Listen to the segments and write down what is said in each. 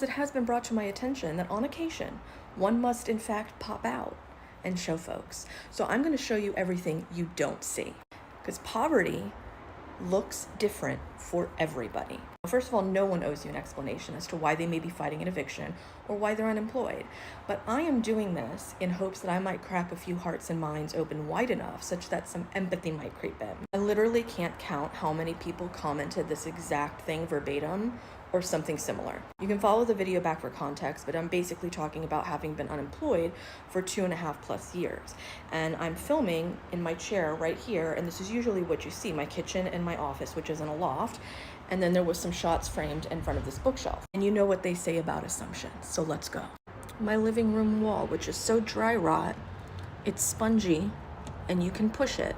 It has been brought to my attention that on occasion, one must in fact pop out and show folks. So I'm going to show you everything you don't see. Because poverty looks different for everybody. First of all, no one owes you an explanation as to why they may be fighting an eviction or why they're unemployed. But I am doing this in hopes that I might crack a few hearts and minds open wide enough such that some empathy might creep in. I literally can't count how many people commented this exact thing verbatim or something similar. You can follow the video back for context, but I'm basically talking about having been unemployed for 2.5+ years. And I'm filming in my chair right here, and this is usually what you see, my kitchen and my office, which is in a loft. And then there was some shots framed in front of this bookshelf. And you know what they say about assumptions, so let's go. My living room wall, which is so dry rot, it's spongy, and you can push it.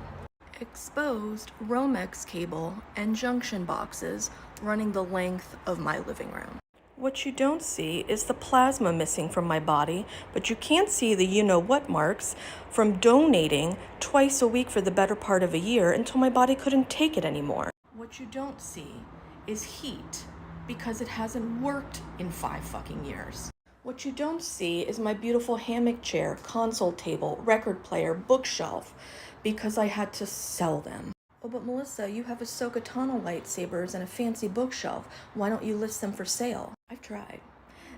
Exposed Romex cable and junction boxes running the length of my living room. What you don't see is the plasma missing from my body, but you can't see the you-know-what marks from donating twice a week for the better part of a year until my body couldn't take it anymore. What you don't see is heat, because it hasn't worked in 5 fucking years. What you don't see is my beautiful hammock chair, console table, record player, bookshelf, because I had to sell them. Oh, but Melissa, you have Ahsoka Tano lightsabers and a fancy bookshelf. Why don't you list them for sale? I've tried.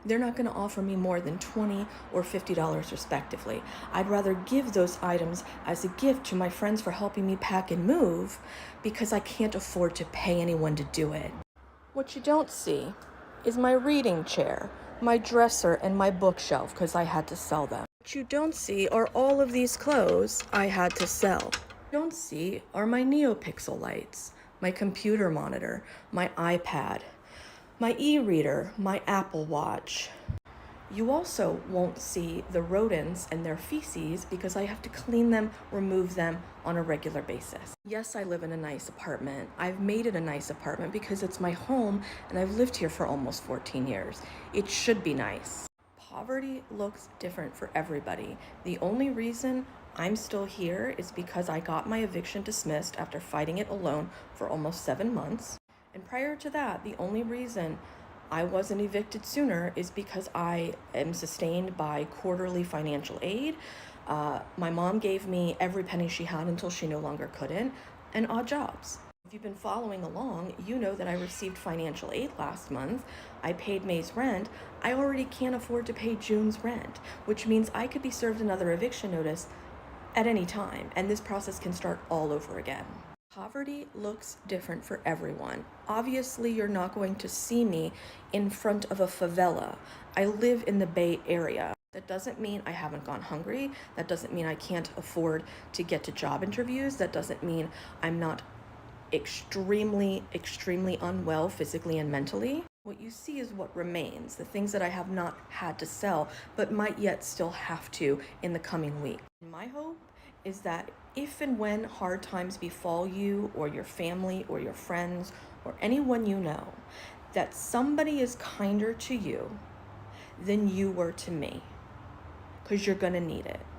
They're not going to offer me more than $20 or $50 respectively. I'd rather give those items as a gift to my friends for helping me pack and move because I can't afford to pay anyone to do it. What you don't see is my reading chair, my dresser, and my bookshelf because I had to sell them. What you don't see are all of these clothes I had to sell. What you don't see are my NeoPixel lights, my computer monitor, my iPad, my e-reader, my Apple Watch. You also won't see the rodents and their feces because I have to clean them, remove them on a regular basis. Yes, I live in a nice apartment. I've made it a nice apartment because it's my home and I've lived here for almost 14 years. It should be nice. Poverty looks different for everybody. The only reason I'm still here is because I got my eviction dismissed after fighting it alone for almost 7 months. And prior to that, the only reason I wasn't evicted sooner is because I am sustained by quarterly financial aid. My mom gave me every penny she had until she no longer couldn't, and odd jobs. If you've been following along, you know that I received financial aid last month. I paid May's rent. I already can't afford to pay June's rent, which means I could be served another eviction notice at any time, and this process can start all over again. Poverty looks different for everyone. Obviously, you're not going to see me in front of a favela. I live in the Bay Area. That doesn't mean I haven't gone hungry. That doesn't mean I can't afford to get to job interviews. That doesn't mean I'm not extremely unwell physically and mentally. What you see is what remains, the things that I have not had to sell, but might yet still have to in the coming week. My hope is that if and when hard times befall you or your family or your friends or anyone you know, that somebody is kinder to you than you were to me, because you're gonna need it.